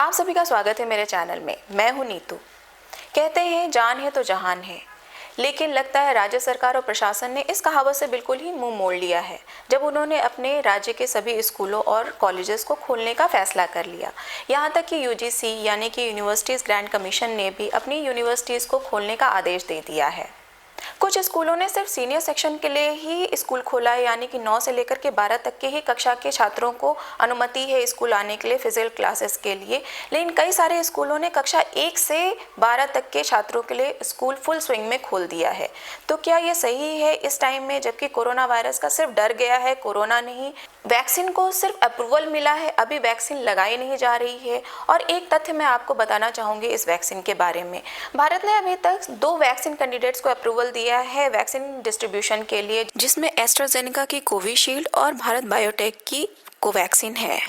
आप सभी का स्वागत है मेरे चैनल में। मैं हूं नीतू। कहते हैं जान है तो जहान है, लेकिन लगता है राज्य सरकार और प्रशासन ने इस कहावत से बिल्कुल ही मुंह मोड़ लिया है जब उन्होंने अपने राज्य के सभी स्कूलों और कॉलेजेस को खोलने का फैसला कर लिया। यहाँ तक कि यूजीसी यानी कि यूनिवर्सिटीज़ ग्रांट कमीशन ने भी अपनी यूनिवर्सिटीज़ को खोलने का आदेश दे दिया है। कुछ स्कूलों ने सिर्फ सीनियर सेक्शन के लिए ही स्कूल खोला है, यानी कि 9 से लेकर के 12 तक के ही कक्षा के छात्रों को अनुमति है स्कूल आने के लिए फिजिकल क्लासेस के लिए। लेकिन कई सारे स्कूलों ने कक्षा 1 से 12 तक के छात्रों के लिए स्कूल फुल स्विंग में खोल दिया है। तो क्या ये सही है इस टाइम में, जबकि कोरोना वायरस का सिर्फ डर गया है, कोरोना नहीं, वैक्सीन को सिर्फ अप्रूवल मिला है, अभी वैक्सीन लगाई नहीं जा रही है। और एक तथ्य मैं आपको बताना चाहूँगी इस वैक्सीन के बारे में। भारत ने अभी तक 2 वैक्सीन कैंडिडेट्स को अप्रूवल दिया है वैक्सीन डिस्ट्रीब्यूशन के लिए, जिसमें एस्ट्राजेनेका की कोविशील्ड और भारत बायोटेक की कोवैक्सीन है।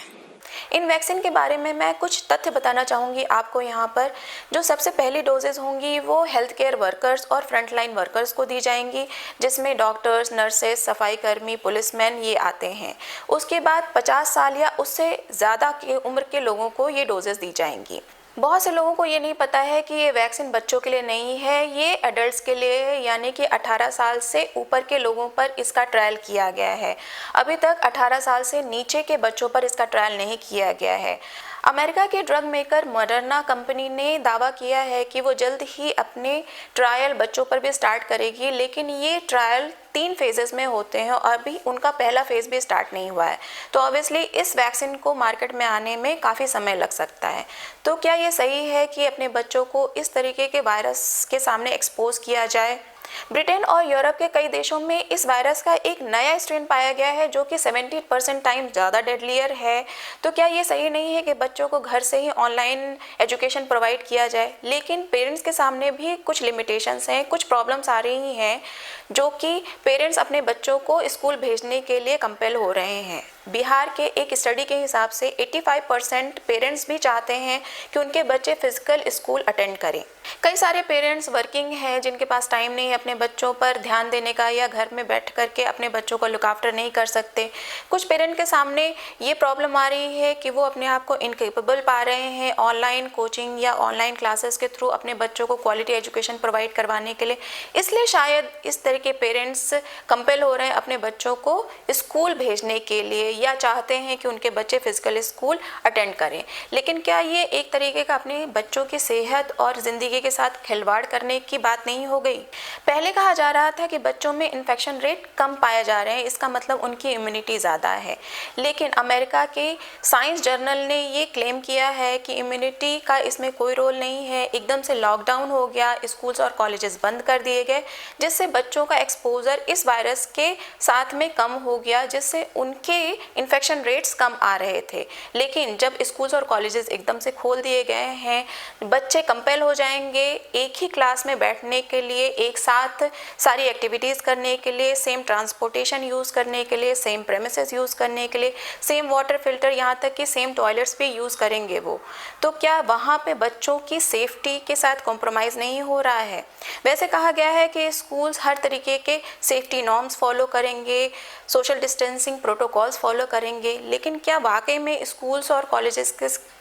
इन वैक्सीन के बारे में मैं कुछ तथ्य बताना चाहूँगी आपको यहाँ पर। जो सबसे पहली डोजेज होंगी वो हेल्थ केयर वर्कर्स और फ्रंटलाइन वर्कर्स को दी जाएंगी, जिसमें डॉक्टर्स, नर्सेस, सफाई कर्मी, पुलिसमैन ये आते हैं। उसके बाद 50 साल या उससे ज़्यादा की उम्र के लोगों को ये डोजेज दी जाएंगी। बहुत से लोगों को ये नहीं पता है कि ये वैक्सीन बच्चों के लिए नहीं है, ये एडल्ट्स के लिए है, यानी कि 18 साल से ऊपर के लोगों पर इसका ट्रायल किया गया है। अभी तक 18 साल से नीचे के बच्चों पर इसका ट्रायल नहीं किया गया है। अमेरिका के ड्रग मेकर मॉडर्ना कंपनी ने दावा किया है कि वो जल्द ही अपने ट्रायल बच्चों पर भी स्टार्ट करेगी, लेकिन ये ट्रायल 3 फेजेस में होते हैं और अभी उनका पहला फेज भी स्टार्ट नहीं हुआ है। तो ऑब्वियसली इस वैक्सीन को मार्केट में आने में काफ़ी समय लग सकता है। तो क्या ये सही है कि अपने बच्चों को इस तरीके के वायरस के सामने एक्सपोज किया जाए? ब्रिटेन और यूरोप के कई देशों में इस वायरस का एक नया स्ट्रेन पाया गया है जो कि 70% टाइम ज़्यादा डेडलियर है। तो क्या ये सही नहीं है कि बच्चों को घर से ही ऑनलाइन एजुकेशन प्रोवाइड किया जाए? लेकिन पेरेंट्स के सामने भी कुछ लिमिटेशंस हैं, कुछ प्रॉब्लम्स आ रही हैं, जो कि पेरेंट्स अपने बच्चों को स्कूल भेजने के लिए कंपेल हो रहे हैं। बिहार के एक स्टडी के हिसाब से 85% पेरेंट्स भी चाहते हैं कि उनके बच्चे फिजिकल स्कूल अटेंड करें। कई सारे पेरेंट्स वर्किंग हैं जिनके पास टाइम नहीं है अपने बच्चों पर ध्यान देने का, या घर में बैठ करके अपने बच्चों को लुक आफ्टर नहीं कर सकते। कुछ पेरेंट के सामने ये प्रॉब्लम आ रही है कि वो अपने आप को इनकेपेबल पा रहे हैं ऑनलाइन कोचिंग या ऑनलाइन क्लासेस के थ्रू अपने बच्चों को क्वालिटी एजुकेशन प्रोवाइड करवाने के लिए। इसलिए शायद इस तरह के पेरेंट्स कंपेल हो रहे हैं अपने बच्चों को स्कूल भेजने के लिए, या चाहते हैं कि उनके बच्चे फिजिकल स्कूल अटेंड करें। लेकिन क्या ये एक तरीके का अपने बच्चों की सेहत और ज़िंदगी के साथ खिलवाड़ करने की बात नहीं हो गई? पहले कहा जा रहा था कि बच्चों में इन्फेक्शन रेट कम पाए जा रहे हैं, इसका मतलब उनकी इम्यूनिटी ज़्यादा है। लेकिन अमेरिका के साइंस जर्नल ने ये क्लेम किया है कि इम्यूनिटी का इसमें कोई रोल नहीं है। एकदम से लॉकडाउन हो गया, स्कूल्स और कॉलेजेस बंद कर दिए गए, जिससे बच्चों का एक्सपोजर इस वायरस के साथ में कम हो गया, जिससे उनके इन्फेक्शन रेट्स कम आ रहे थे। लेकिन जब स्कूल्स और कॉलेजेस एकदम से खोल दिए गए हैं, बच्चे कंपेल हो जाएंगे एक ही क्लास में बैठने के लिए, एक साथ सारी एक्टिविटीज़ करने के लिए, सेम ट्रांसपोर्टेशन यूज़ करने के लिए, सेम प्रेमिसेस यूज़ करने के लिए, सेम वाटर फिल्टर, यहाँ तक कि सेम टॉयलेट्स भी यूज़ करेंगे वो। तो क्या वहाँ पे बच्चों की सेफ्टी के साथ कॉम्प्रोमाइज़ नहीं हो रहा है? वैसे कहा गया है कि स्कूल्स हर तरीके के सेफ्टी नॉर्म्स फॉलो करेंगे, सोशल डिस्टेंसिंग प्रोटोकॉल्स फॉलो करेंगे, लेकिन क्या वाकई में स्कूल्स और कॉलेजेस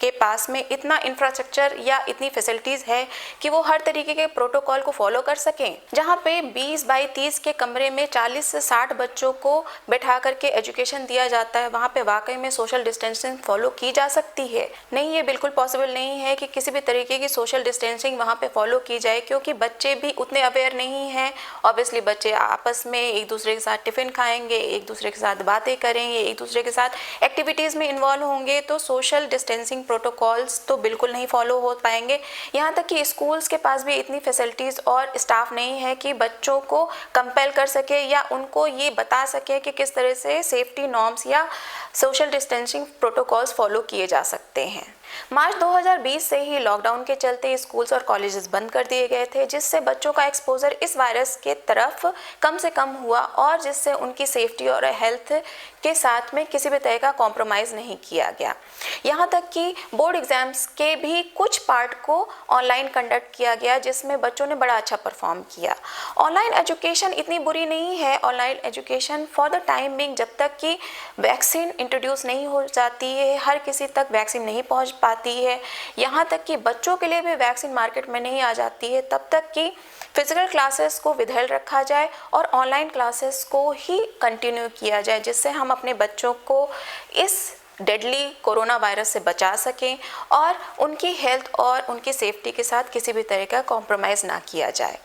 के पास में इतना इंफ्रास्ट्रक्चर या इतनी फैसिलिटीज़ है कि वो हर तरीके के प्रोटोकॉल को फॉलो कर सकें? जहाँ पे 20 बाई 30 के कमरे में 40 से 60 बच्चों को बैठा करके एजुकेशन दिया जाता है, वहाँ पे वाकई में सोशल डिस्टेंसिंग फॉलो की जा सकती है? नहीं, ये बिल्कुल पॉसिबल नहीं है कि किसी भी तरीके की सोशल डिस्टेंसिंग वहाँ पे फॉलो की जाए, क्योंकि बच्चे भी उतने अवेयर नहीं हैं। ऑब्वियसली बच्चे आपस में एक दूसरे के साथ टिफ़िन खाएंगे, एक दूसरे के साथ बातें करेंगे, एक दूसरे के साथ एक्टिविटीज़ में इन्वॉल्व होंगे, तो सोशल डिस्टेंसिंग प्रोटोकॉल्स तो बिल्कुल नहीं फॉलो हो पाएंगे। यहाँ तक कि स्कूल्स के पास भी इतनी फैसिलिटीज़ और स्टाफ नहीं है कि बच्चों को कंपेल कर सके या उनको ये बता सके कि किस तरह से सेफ्टी नॉर्म्स या सोशल डिस्टेंसिंग प्रोटोकॉल्स फॉलो किए जा सकते हैं। मार्च 2020 से ही लॉकडाउन के चलते स्कूल्स और कॉलेजेस बंद कर दिए गए थे, जिससे बच्चों का एक्सपोजर इस वायरस के तरफ कम से कम हुआ और जिससे उनकी सेफ्टी और हेल्थ के साथ में किसी भी तरह का कॉम्प्रोमाइज़ नहीं किया गया। यहाँ तक कि बोर्ड एग्जाम्स के भी कुछ पार्ट को ऑनलाइन कंडक्ट किया गया, जिसमें बच्चों ने बड़ा अच्छा परफॉर्म किया। ऑनलाइन एजुकेशन इतनी बुरी नहीं है। Online education for the time being, जब तक कि वैक्सीन इंट्रोड्यूस नहीं हो जाती है, हर किसी तक वैक्सीन नहीं पहुंच पाती है, यहाँ तक कि बच्चों के लिए भी वैक्सीन मार्केट में नहीं आ जाती है, तब तक कि फिजिकल क्लासेस को विदहल रखा जाए और ऑनलाइन क्लासेस को ही कंटिन्यू किया जाए, जिससे हम अपने बच्चों को इस डेडली कोरोना वायरस से बचा सकें और उनकी हेल्थ और उनकी सेफ्टी के साथ किसी भी तरह का कॉम्प्रोमाइज़ ना किया जाए।